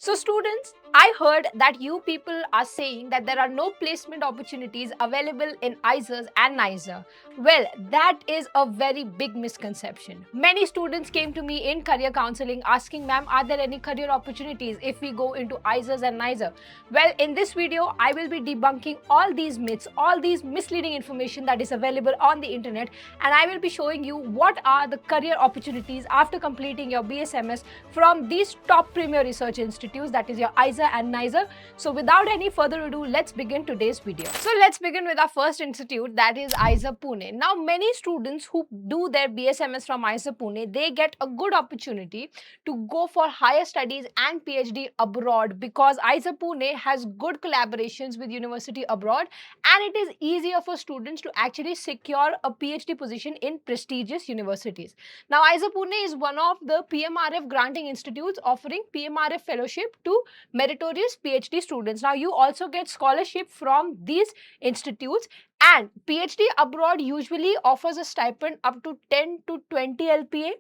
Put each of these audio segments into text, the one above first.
So students, I heard that you people are saying that there are no placement opportunities available in IISERs and NISER. Well, that is a very big misconception. Many students came to me in career counseling asking, ma'am, are there any career opportunities if we go into IISERs and NISER? Well, in this video, I will be debunking all these myths, all these misleading information that is available on the internet, and I will be showing you what are the career opportunities after completing your BSMS from these top premier research institutes, that is your IISER and NISER. So without any further ado, let's begin today's video. So let's begin with our first institute, that is IISER Pune. Now many students who do their BSMS from IISER Pune, they get a good opportunity to go for higher studies and PhD abroad because IISER Pune has good collaborations with university abroad, and it is easier for students to actually secure a PhD position in prestigious universities. Now IISER Pune is one of the PMRF granting institutes offering PMRF fellowship to meritorious PhD students. Now you also get scholarship from these institutes, and PhD abroad usually offers a stipend up to 10 to 20 LPA,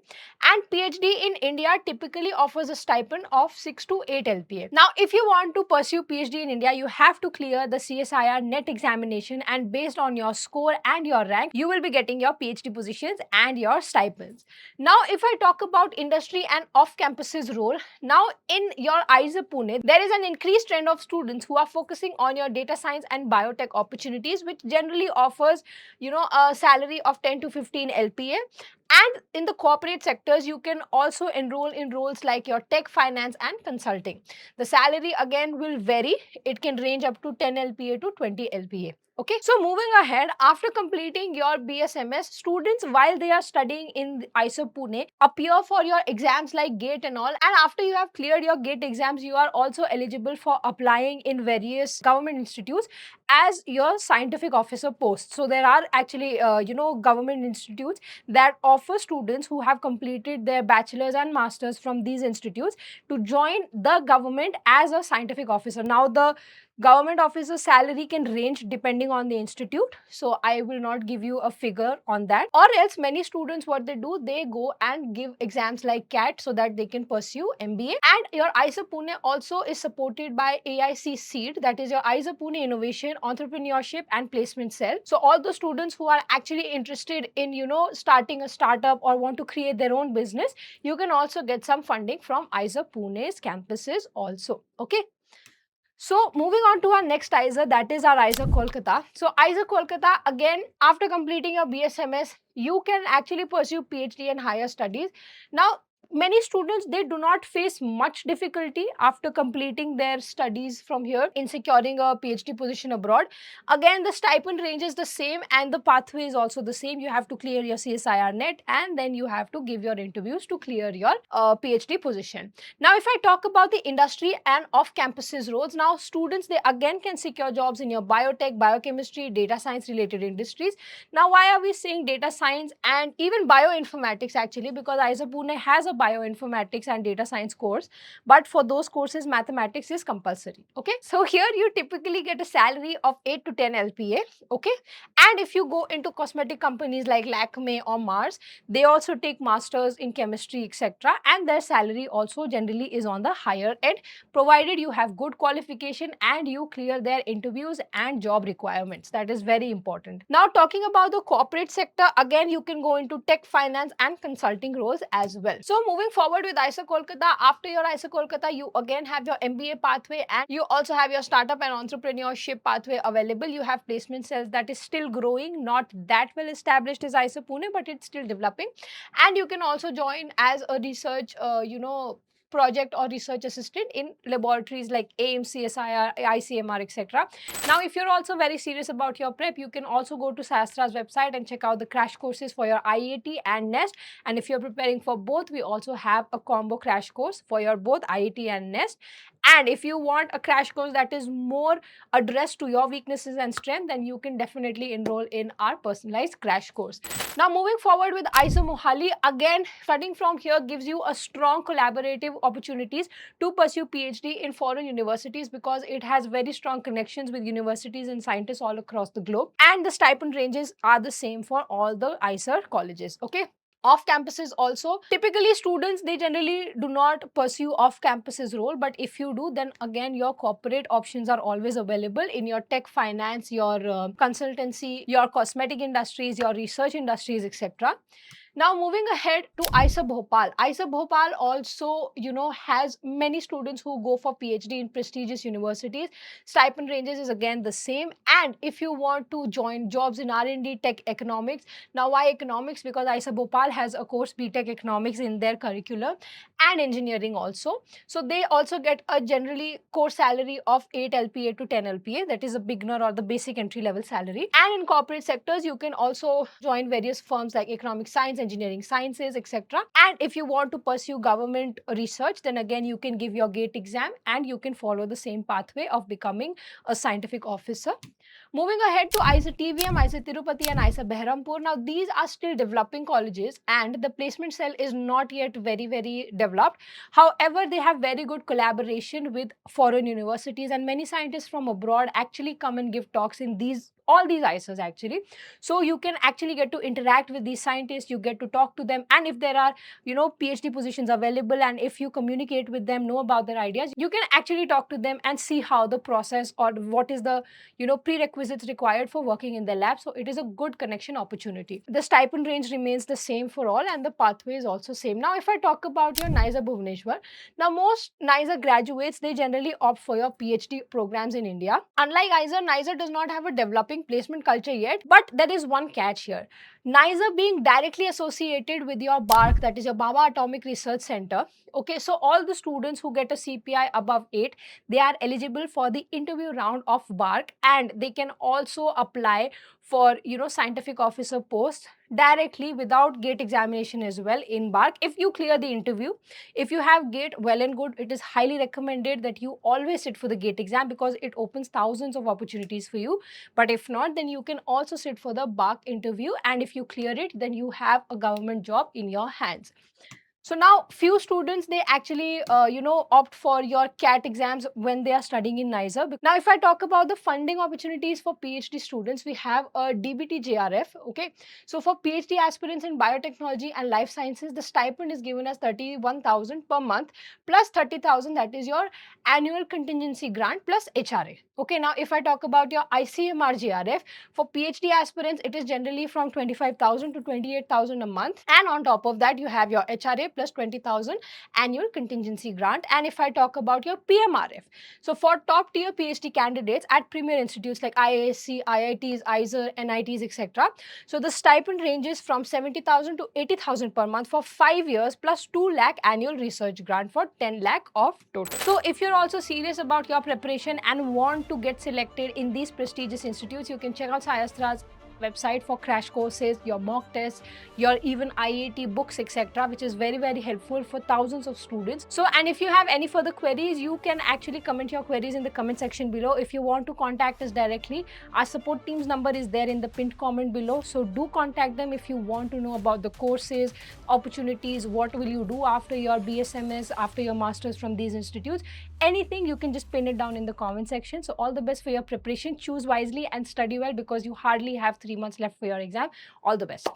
and PhD in India typically offers a stipend of 6 to 8 LPA. Now if you want to pursue PhD in India, you have to clear the CSIR NET examination, and based on your score and your rank, you will be getting your PhD positions and your stipends. Now if I talk about industry and off-campuses role, now in your IISER Pune, there is an increased trend of students who are focusing on your data science and biotech opportunities, which generally offers a salary of 10 to 15 LPA. And in the corporate sectors, you can also enroll in roles like your tech, finance and consulting. The salary again will vary. It can range up to 10 LPA to 20 LPA. Okay, so moving ahead, after completing your BSMS, students while they are studying in IISER Pune appear for your exams like GATE and all, and after you have cleared your GATE exams, you are also eligible for applying in various government institutes as your scientific officer post. So there are actually government institutes that offer students who have completed their bachelor's and master's from these institutes to join the government as a scientific officer. Now the government officer salary can range depending on the institute, so I will not give you a figure on that. Or else many students, what they do, they go and give exams like CAT so that they can pursue MBA. And your IISER Pune also is supported by AIC Seed, that is your IISER Pune Innovation, Entrepreneurship and Placement Cell. So all the students who are actually interested in starting a startup or want to create their own business, you can also get some funding from IISER Pune's campuses also. Okay. So moving on to our next IISER, that is our IISER Kolkata. So IISER Kolkata, again, after completing your BSMS, you can actually pursue PhD and higher studies. Now, many students, they do not face much difficulty after completing their studies from here in securing a PhD position abroad. Again, the stipend range is the same and the pathway is also the same. You have to clear your CSIR NET and then you have to give your interviews to clear your PhD position. Now, if I talk about the industry and off-campuses roles, now students, they again can secure jobs in your biotech, biochemistry, data science related industries. Now, why are we saying data science and even bioinformatics actually? Because IISER Pune has a bioinformatics and data science course, but for those courses, mathematics is compulsory. Okay, so here you typically get a salary of 8 to 10 LPA. Okay, and if you go into cosmetic companies like Lakme or Mars, they also take masters in chemistry, etc., and their salary also generally is on the higher end, provided you have good qualification and you clear their interviews and job requirements. That is very important. Now talking about the corporate sector, again you can go into tech, finance and consulting roles as well. So moving forward with IISER Kolkata, after your IISER Kolkata, you again have your MBA pathway and you also have your startup and entrepreneurship pathway available. You have placement cells that is still growing, not that well established as IISER Pune, but it's still developing. And you can also join as a research project or research assistant in laboratories like AIIMS, CSIR, ICMR, etc. Now, if you're also very serious about your prep, you can also go to SciAstra's website and check out the crash courses for your IIT and NEST. And if you're preparing for both, we also have a combo crash course for your both IIT and NEST. And if you want a crash course that is more addressed to your weaknesses and strength, then you can definitely enroll in our personalized crash course. Now, moving forward with IISER Mohali, again, studying from here gives you a strong collaborative opportunities to pursue PhD in foreign universities because it has very strong connections with universities and scientists all across the globe. And the stipend ranges are the same for all the IISER colleges. Okay. Off campuses also, typically students, they generally do not pursue off campuses role, but if you do, then again your corporate options are always available in your tech, finance, your consultancy, your cosmetic industries, your research industries, etc. Now moving ahead to IISER Bhopal. IISER Bhopal also, has many students who go for PhD in prestigious universities. Stipend ranges is again the same. And if you want to join jobs in R&D, tech, economics, now why economics? Because IISER Bhopal has a course BTech economics in their curriculum, and engineering also. So they also get a generally course salary of 8 LPA to 10 LPA, that is a beginner or the basic entry level salary. And in corporate sectors, you can also join various firms like economic science, engineering sciences, etc. And if you want to pursue government research, then again you can give your GATE exam and you can follow the same pathway of becoming a scientific officer. Moving ahead to IISER TVM, IISER Tirupati and IISER Behrampur. Now these are still developing colleges and the placement cell is not yet very developed. However, they have very good collaboration with foreign universities, and many scientists from abroad actually come and give talks in all these IISERs actually. So you can actually get to interact with these scientists, you get to talk to them, and if there are PhD positions available, and if you communicate with them, know about their ideas, you can actually talk to them and see how the process or what is the prerequisites required for working in the lab. So it is a good connection opportunity. The stipend range remains the same for all and the pathway is also same. Now if I talk about your NISER Bhubaneswar, now most NISER graduates, they generally opt for your PhD programs in India. Unlike IISER, NISER does not have a developing placement culture yet, but there is one catch here. NISER being directly associated with your BARC, that is your Baba Atomic Research Center. Okay, so all the students who get a CPI above 8, they are eligible for the interview round of BARC, and they can also apply for scientific officer posts directly without GATE examination as well in BARC if you clear the interview. If you have GATE, well and good. It is highly recommended that you always sit for the GATE exam because it opens thousands of opportunities for you. But if not, then you can also sit for the BARC interview, and if you clear it, then you have a government job in your hands. So now few students, they actually opt for your CAT exams when they are studying in NISER. Now if I talk about the funding opportunities for PhD students, we have a DBT JRF. Okay, so for PhD aspirants in biotechnology and life sciences, the stipend is given as 31,000 per month plus 30,000, that is your annual contingency grant plus HRA. Okay, now if I talk about your ICMR JRF, for PhD aspirants, it is generally from 25,000 to 28,000 a month, and on top of that you have your HRA plus 20,000 annual contingency grant. And if I talk about your PMRF, so for top tier PhD candidates at premier institutes like IISc, IITs, IISER, NITs, etc., so the stipend ranges from 70,000 to 80,000 per month for 5 years plus 2 lakh annual research grant for 10 lakh of total. So if you're also serious about your preparation and want to get selected in these prestigious institutes, you can check out SciAstra's website for crash courses, your mock tests, your even IIT books, etc., which is very helpful for thousands of students. So, and if you have any further queries, you can actually comment your queries in the comment section below. If you want to contact us directly, our support team's number is there in the pinned comment below. So do contact them if you want to know about the courses, opportunities, what will you do after your BSMS, after your masters from these institutes. Anything, you can just pin it down in the comment section. So all the best for your preparation. Choose wisely and study well because you hardly have 3 months left for your exam. All the best.